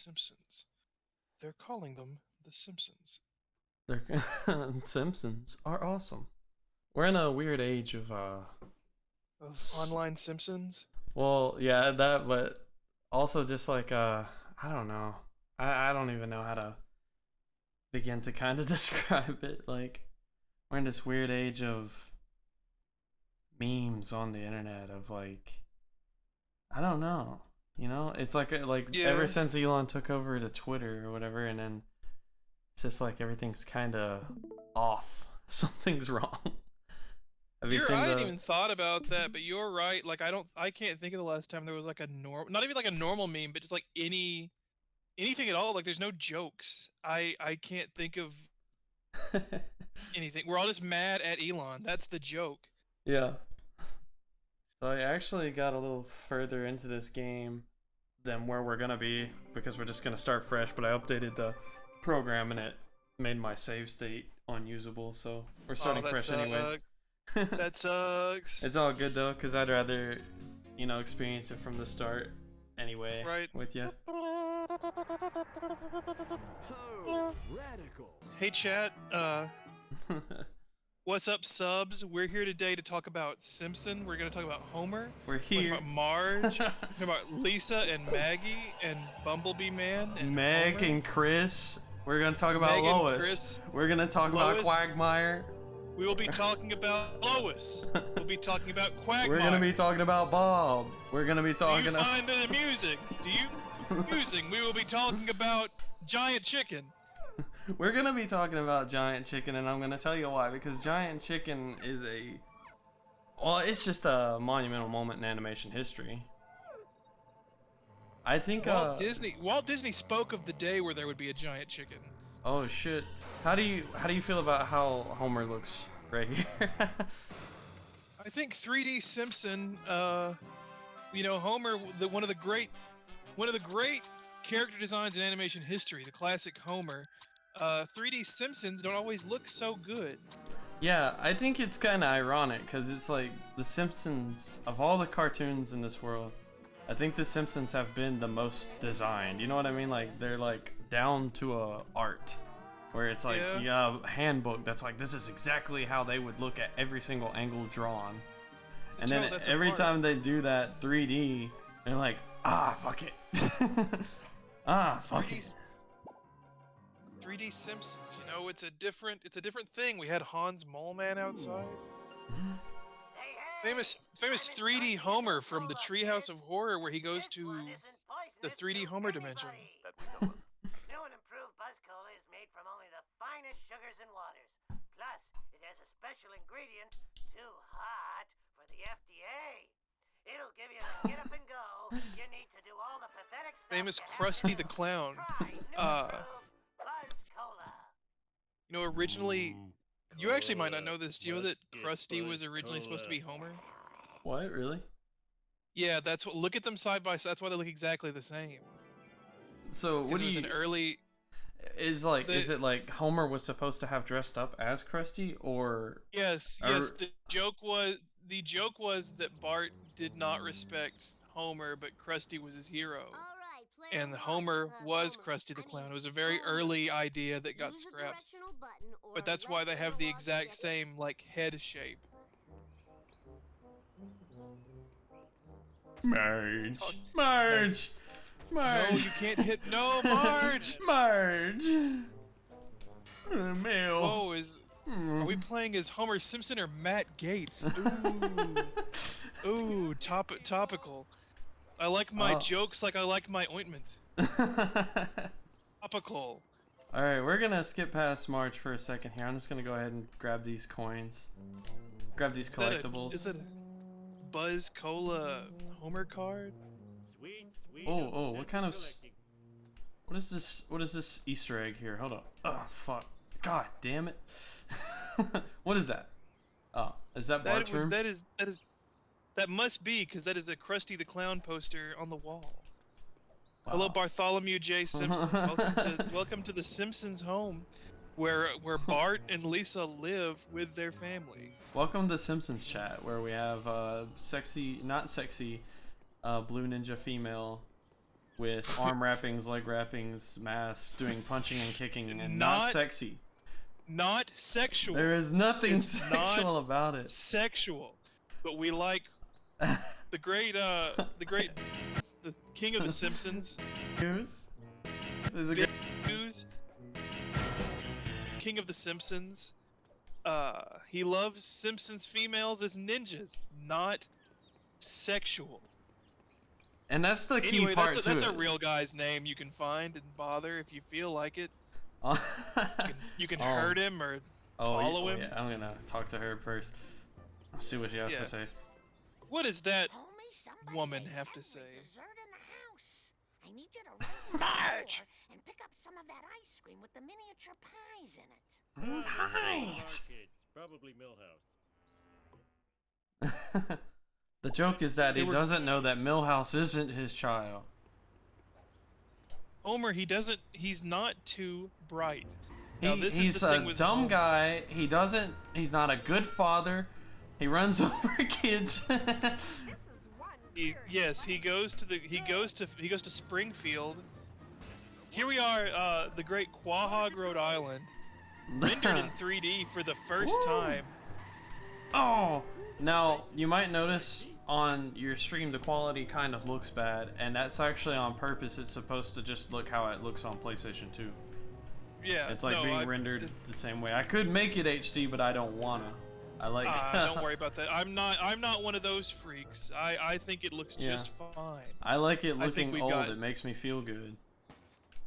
Simpsons. They're calling them the Simpsons. They're Simpsons are awesome. We're in a weird age of Of online Simpsons? well, yeah, that, but also just like I don't know. I don't even know how to begin to kind of describe it. Like we're in this weird age of memes on the internet of like I don't know. You know, it's like ever Yeah. since Elon took over to Twitter or whatever, and then it's just like everything's kind of off. Something's wrong. Have you seen I hadn't the? even thought about that, but you're right. Like I can't think of the last time there was like a not even like a normal meme, but just like anything at all. Like there's no jokes. I can't think of anything. We're all just mad at Elon. That's the joke. Yeah. So I actually got a little further into this game than where we're gonna be because we're just gonna start fresh. But I updated the program and it made my save state unusable. So we're starting that fresh anyways. sucks. That sucks. It's all good though, cause I'd rather, experience it from the start anyway. Right. With you. Oh, radical. Hey chat, what's up subs? We're here today to talk about Simpson. We're gonna talk about Homer. We're Talk here. about Marge. Talk about Lisa and Maggie and Bumblebee Man and Meg Homer. and Chris. We're gonna talk about Meg and Lois. Chris. We're gonna talk about Lois. Quagmire. We will be talking about Lois. We'll be talking about Quagmire. We're gonna be talking about Bob. We're gonna be Do talking you about. find the music? Do you using? We will be talking about Giant Chicken. We're gonna be talking about Giant Chicken, and I'm gonna tell you why. Because Giant Chicken is it's just a monumental moment in animation history. I think Walt Disney spoke of the day where there would be a giant chicken. Oh shit. How do you feel about how Homer looks right here? I think 3D Simpson, Homer, one of the great character designs in animation history, the classic Homer. 3D Simpsons don't always look so good. Yeah, I think it's kind of ironic because it's like the Simpsons, of all the cartoons in this world, I think the Simpsons have been the most designed. You know what I mean? Like they're like down to a art where it's like a handbook that's like this is exactly how they would look at every single angle drawn. And then every time they do that 3D, they're like, fuck it. Fuck it. 3D Simpsons, it's a different thing. We had Hans Moleman outside. Famous 3D Homer from the Treehouse of Horror, where he goes to the 3D Homer dimension. New and improved Buzz Cola is made from only the finest sugars and waters. Plus, it has a special ingredient too hot for the FDA. It'll give you the get up and go you need to do all the pathetic stuff. Famous Krusty the Clown. Try new improved Buzz Cola. Originally, you actually might not know this. Do you know that Krusty was originally supposed to be Homer? What, really? Yeah, that's what. Look at them side by side. That's why they look exactly the same. So what do you? Is it like Homer was supposed to have dressed up as Krusty, or? Yes. The joke was that Bart did not respect Homer, but Krusty was his hero. And Homer was Krusty the Clown. It was a very early idea that got scrapped. But that's why they have the exact same, head shape. Marge. No, you can't hit. No, Marge! Marge! Mail. Oh, are we playing as Homer Simpson or Matt Gates? Ooh, topical. I like my jokes like I like my ointment. Topical. Alright, we're gonna skip past March for a second here. I'm just gonna go ahead and grab these coins. Grab these collectibles. Is that a Buzz Cola Homer card? Oh, what kind of... What is this Easter egg here? Hold up. Oh, fuck. God damn it. What is that? Oh, is that Bart's room? That must be, because that is a Krusty the Clown poster on the wall. Wow. Hello, Bartholomew J. Simpson. Welcome to the Simpsons home, where Bart and Lisa live with their family. Welcome to Simpsons chat, where we have not sexy, blue ninja female with arm wrappings, leg wrappings, masks, doing punching and kicking, and not Not- sexy. Not sexual. There is nothing It's sexual not about it. Sexual, but we like the great, the king of the Simpsons. News? This is a Big great... News. King of the Simpsons. He loves Simpsons females as ninjas, not sexual. And that's the key Anyway, part that's to a real guy's name you can find and bother if you feel like it. You can hurt him or follow him. Yeah, I'm gonna talk to her first. I'll see what she has Yeah. to say. What does that Homie, somebody woman made have to Henry say? dessert in the house. I need you to run to the Marge! store and pick up some of that ice cream with the miniature pies in it. Pies. Probably Millhouse. The joke is that They he were- doesn't know that Millhouse isn't his child. Homer, he's not too bright. Now, this is He's the thing a with dumb Homer. guy. He's not a good father. He runs over kids. He goes to Springfield. Here we are, the great Quahog, Rhode Island, rendered in 3D for the first Woo. time. Oh, now you might notice on your stream the quality kind of looks bad, and that's actually on purpose. It's supposed to just look how it looks on PlayStation 2. Yeah, It's like no, being rendered the same way. I could make it HD, but I don't wanna. I like. Don't worry about that. I'm not one of those freaks. I think it looks Yeah. just fine. I like it I think looking we've old. got- It makes me feel good.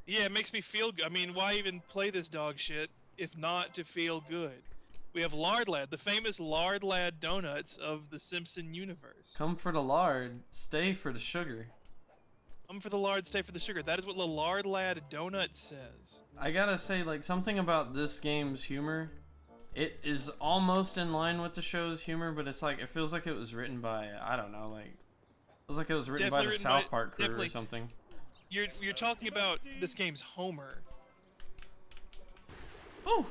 Yeah, it makes me feel good. I mean, why even play this dog shit if not to feel good? We have Lard Lad, the famous Lard Lad donuts of the Simpson universe. Come for the lard, stay for the sugar. Come for the lard, stay for the sugar. That is what the Lard Lad donut says. I gotta say, like, something about this game's humor, it is almost in line with the show's humor, but it's like, it feels like it was written by, I don't know, like, it feels like it was written by Definitely the written by- South Park crew or definitely. something. You're talking about this game's Homer. Oh!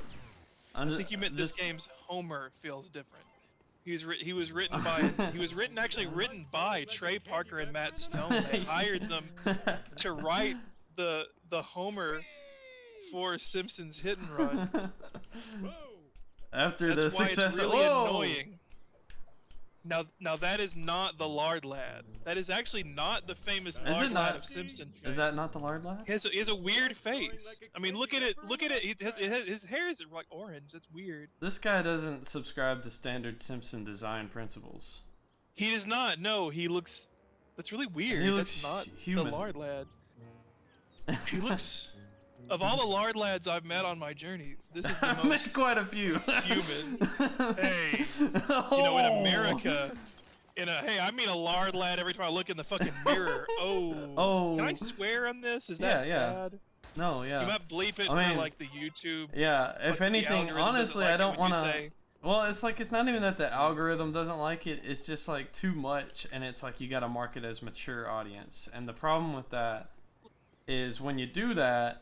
I think you meant this game's Homer feels different. He was written actually written by Trey Parker and Matt Stone. They hired them to write the Homer for Simpsons Hit and Run. After the That's why success it's really Whoa! annoying. Now that is not the Lard Lad. That is actually not the famous Is Lard it Lad not? of Simpson fame. Is that not the lard lad? He has a weird face. I mean, look at it. Look at it. His hair is like orange. That's weird. This guy doesn't subscribe to standard Simpson design principles. He does not. No, he looks. That's really weird. He looks That's not human. the Lard Lad. He looks. Of all the Lard Lads I've met on my journeys, this is the I met most quite a few. human. Hey, you know, in America, hey, I mean a Lard Lad every time I look in the fucking mirror. Oh. Oh. Can I swear on this? Is that Yeah. bad? No, yeah. You might bleep it I mean, for like the YouTube. Yeah, like, if the anything, algorithm doesn't honestly, like I it don't when want you to. say- Well, it's like it's not even that the algorithm doesn't like it. It's just like too much, and it's like you got to market as mature audience. And the problem with that is when you do that,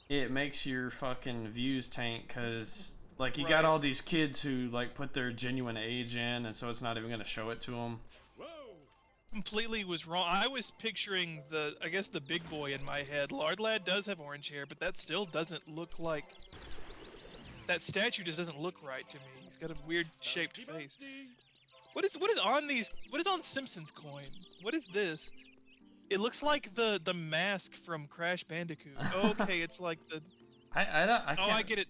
it makes your fucking views tank because like you got Right. all these kids who like put their genuine age in, and so it's not even gonna show it to them. Completely was wrong. I was picturing I guess the big boy in my head. Lard Lad does have orange hair, but that still doesn't look like. That statue just doesn't look right to me. He's got a weird shaped face. What is on these? What is on Simpsons coin? What is this? It looks like the mask from Crash Bandicoot. Okay, it's like the. I can't. Oh, I get it.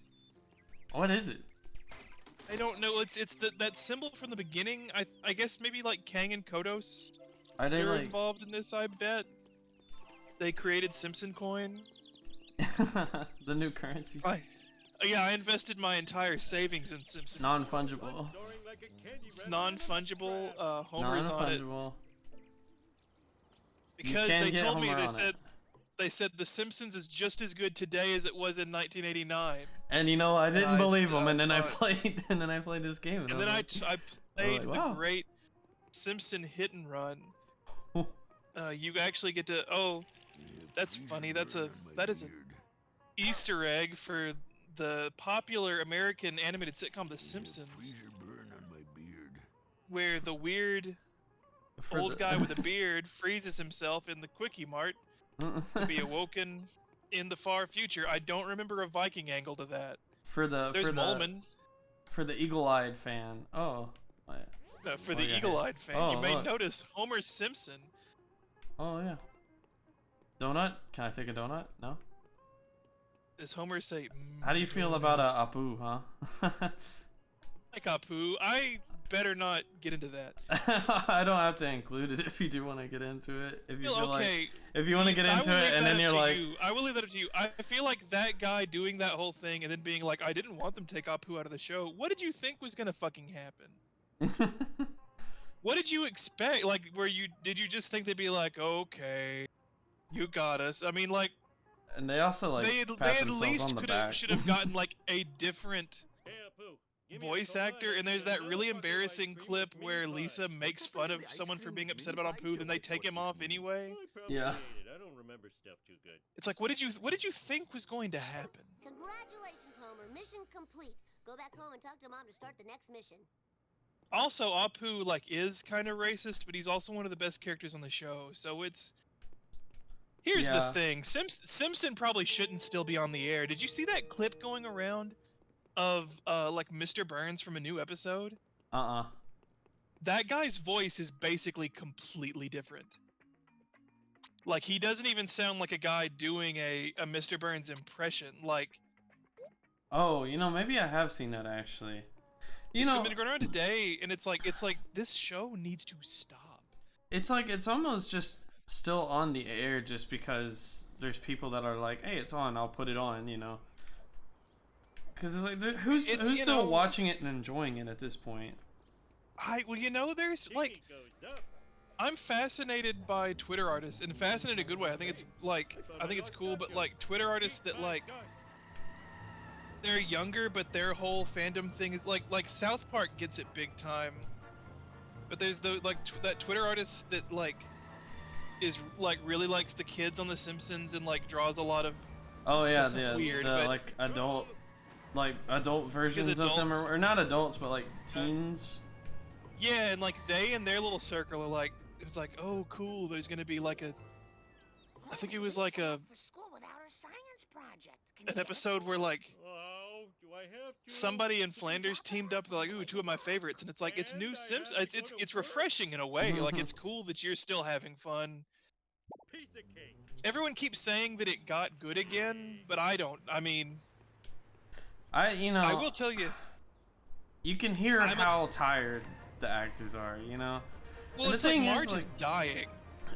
What is it? I don't know. It's that symbol from the beginning. I guess maybe like Kang and Kodos Are they are like involved in this. I bet. They created Simpson coin. the new currency? Yeah, I invested my entire savings in Simpson. Non-fungible. It's non-fungible. Homer's on it Non-fungible. because can they get told me Homer on it. they said The Simpsons is just as good today as it was in 1989. And you know, I didn't I believe still him, and then I thought- played, and then I played this game, And then I played like, wow. the great Simpson Hit and Run. You actually get to. Oh, that's funny. That is a Easter egg for the popular American animated sitcom The Simpsons, where the weird old guy with a beard freezes himself in the Quickie Mart to be awoken in the far future. I don't remember a Viking angle to that. There's Molman. For the eagle-eyed fan. Oh. For the eagle-eyed fan, Oh, you may look. notice Homer Simpson. Oh yeah. Donut? Can I take a donut? No. Does Homer say? How do you feel about Apu, huh? Like Apu? I better not get into that. I don't have to include it if you do want to get into it. If you feel Okay. like, if you want to get into it and then you're like, I will leave that up to you. I feel like that guy doing that whole thing and then being like, I didn't want them to take Apu out of the show. What did you think was gonna fucking happen? What did you expect? Like, did you just think they'd be like, okay, you got us? I mean, like, and they also like they at least should have gotten like a different voice actor. And there's that really embarrassing clip where Lisa makes fun of someone for being upset about Apu, then they take him off anyway. Yeah. I don't remember stuff too good. It's like, what did you think was going to happen? Congratulations, Homer. Mission complete. Go back home and talk to Mom to start the next mission. Also, Apu like is kind of racist, but he's also one of the best characters on the show. So it's here's the thing: Simpson probably shouldn't still be on the air. Did you see that clip going around of like Mr. Burns from a new episode? That guy's voice is basically completely different. Like he doesn't even sound like a guy doing a Mr. Burns impression. Like, oh, you know, maybe I have seen that actually. It's been going around today, and it's like this show needs to stop. It's like it's almost just still on the air just because there's people that are like, hey, it's on, I'll put it on, you know. Because it's like, who's still watching it and enjoying it at this point? There's like, I'm fascinated by Twitter artists, and fascinated in a good way. I think it's cool, but like Twitter artists that like. They're younger, but their whole fandom thing is like South Park gets it big time. But there's that Twitter artist that like is like really likes the kids on The Simpsons and like draws a lot of. Oh yeah, weird, the like adult versions of them, or not adults, but like teens. Yeah, and like they and their little circle are like, it was like, oh cool, there's gonna be like I think it was like an episode where like somebody in Flanders teamed up. They're like, ooh, two of my favorites, and it's like it's new Sims. It's refreshing in a way. Like it's cool that you're still having fun. Everyone keeps saying that it got good again, but I don't. I mean, I will tell you. You can hear how tired the actors are, you know. Well, it's like Marge is dying.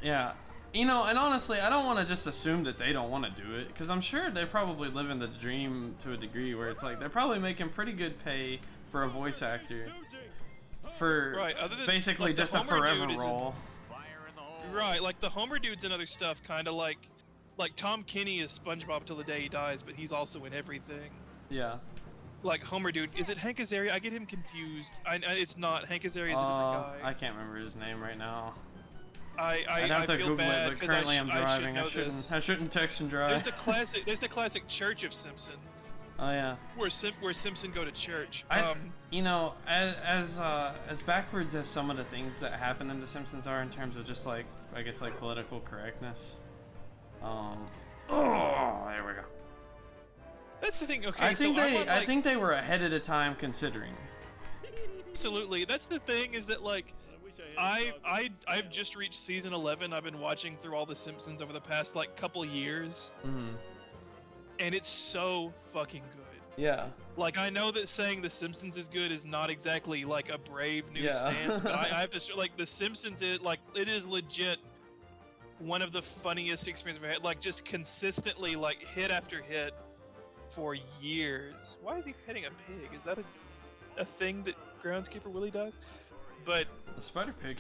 Yeah. You know, and honestly, I don't want to just assume that they don't want to do it, because I'm sure they probably live in the dream to a degree where it's like they're probably making pretty good pay for a voice actor for basically just a forever role. Right, like the Homer dudes and other stuff, kind of like Tom Kenny is SpongeBob till the day he dies, but he's also in everything. Yeah. Like Homer dude, is it Hank Azaria? I get him confused. It's not. Hank Azaria is a different guy. I can't remember his name right now. I'd have to feel Google bad it, but currently I'm driving. I shouldn't text and drive. There's the classic Church of Simpson. Oh yeah. Where Simpson go to church. You know, as backwards as some of the things that happen in The Simpsons are in terms of just like, I guess like political correctness. Oh, there we go. That's the thing. Okay, I think they were ahead of the time considering. Absolutely. That's the thing, is that like I've just reached season 11. I've been watching through all the Simpsons over the past like couple years. And it's so fucking good. Yeah. Like, I know that saying The Simpsons is good is not exactly like a brave new stance, but I have to like The Simpsons is like, it is legit one of the funniest experiences I've had. Like, just consistently like hit after hit for years. Why is he petting a pig? Is that a thing that Groundskeeper Willie does? But the spider pig.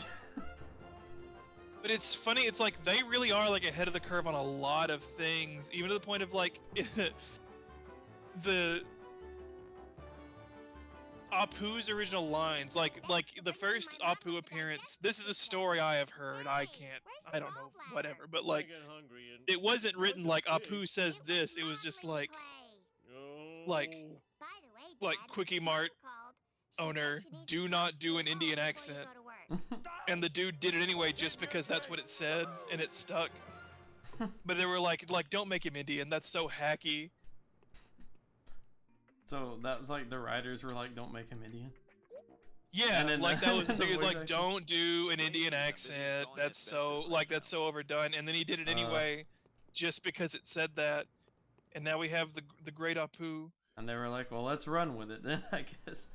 But it's funny, it's like they really are like ahead of the curve on a lot of things, even to the point of like the Apu's original lines, like the first Apu appearance. This is a story I have heard. I don't know, whatever. But like, it wasn't written like Apu says this. It was just like Quickie Mart owner, do not do an Indian accent. And the dude did it anyway just because that's what it said, and it stuck. But they were like, don't make him Indian. That's so hacky. So that was like the writers were like, don't make him Indian. Yeah, And then like that was the the thing. Is voice like, actor. don't do an Indian accent. That's so overdone. And then he did it anyway, just because it said that. And now we have the great Apu. And they were like, well, let's run with it then, I guess.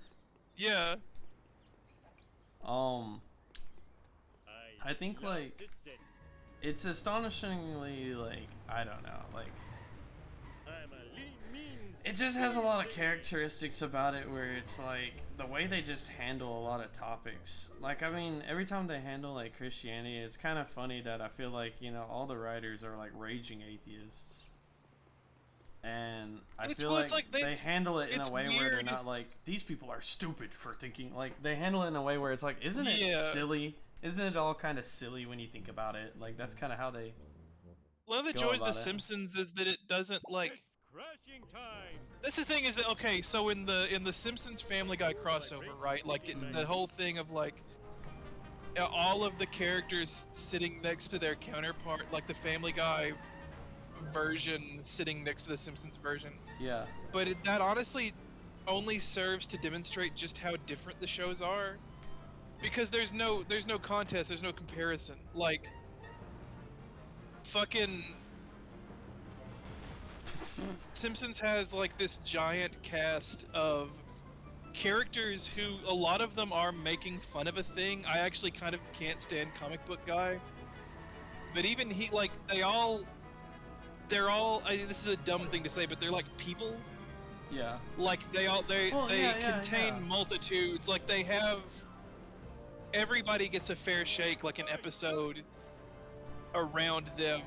Yeah. I think like it's astonishingly like I don't know like it just has a lot of characteristics about it where it's like the way they just handle a lot of topics. Like I mean, every time they handle like Christianity, it's kind of funny that I feel like, you know, all the writers are like raging atheists. And I feel like they handle it in a way where they're not like, these people are stupid for thinking, like they handle it in a way where it's like, isn't it silly? Isn't it all kind of silly when you think about it? Like that's kind of how they One of the joys of The Simpsons is that it doesn't like Crashing time. That's the thing is that okay, so in the Simpsons Family Guy crossover, right? Like the whole thing of like all of the characters sitting next to their counterpart, like the Family Guy version sitting next to the Simpsons version. Yeah. But that honestly only serves to demonstrate just how different the shows are, because there's no contest, there's no comparison. Like fucking Simpsons has like this giant cast of characters who a lot of them are making fun of a thing. I actually kind of can't stand Comic Book Guy, but even he, like, they're all this is a dumb thing to say, but they're like people. Yeah. Like they contain multitudes. Like they have, everybody gets a fair shake, like an episode around them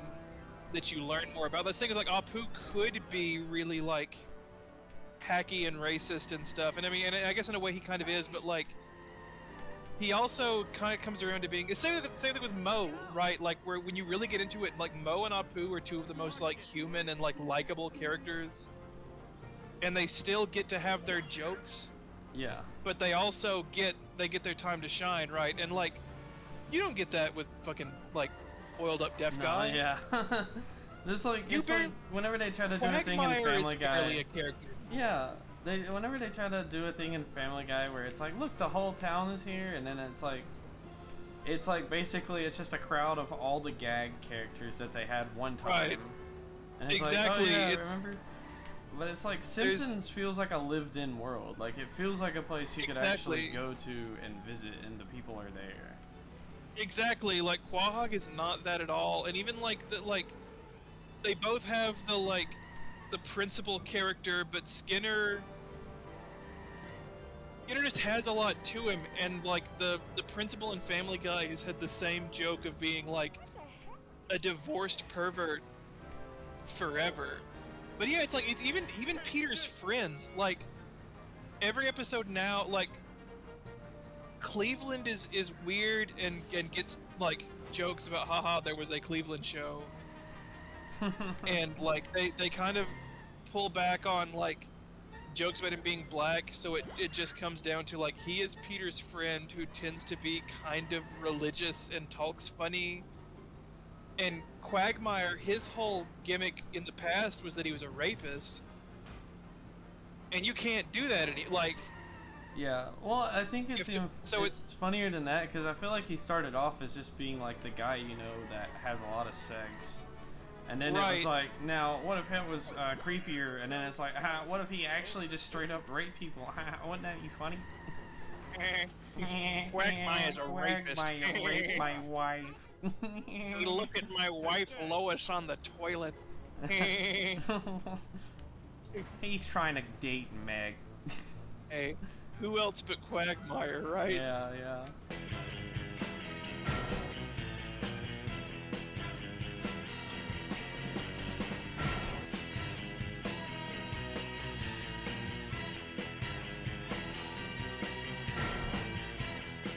that you learn more about. This thing is like Apu could be really like hacky and racist and stuff, and I mean, and I guess in a way he kind of is, but like he also kind of comes around to being same thing with Mo, right? Like where when you really get into it, like Mo and Apu are two of the most like human and like likable characters, and they still get to have their jokes. Yeah. But they also get their time to shine, right? And like you don't get that with fucking like oiled up deaf guy. Yeah. There's like, it's like whenever they try to do a thing in Family Guy. A character. Yeah. Whenever they try to do a thing in Family Guy where it's like, look, the whole town is here, and then it's like basically it's just a crowd of all the gag characters that they had one time. Right. And it's exactly. Like, oh, yeah, remember? But it's like Simpsons feels like a lived-in world. Like it feels like a place you could actually go to and visit, and the people are there. Exactly, like Quahog is not that at all, and even like they both have the principal character, but Skinner just has a lot to him, and like the principal in Family Guy has had the same joke of being like a divorced pervert forever. But yeah, it's like it's even Peter's friends, like every episode now, like Cleveland is weird and gets like jokes about haha there was a Cleveland show. And like they kind of pull back on like jokes about him being black, so it just comes down to like he is Peter's friend who tends to be kind of religious and talks funny. And Quagmire, his whole gimmick in the past was that he was a rapist, and you can't do that Yeah, well, I think it's funnier than that, because I feel like he started off as just being like the guy, you know, that has a lot of sex. And then it was like, now, what if it was creepier? And then it's like, what if he actually just straight up raped people? Wouldn't that be funny? Quagmire's a rapist. Quagmire raped my wife. Look at my wife Lois on the toilet. He's trying to date Meg. Hey, who else but Quagmire, right? Yeah.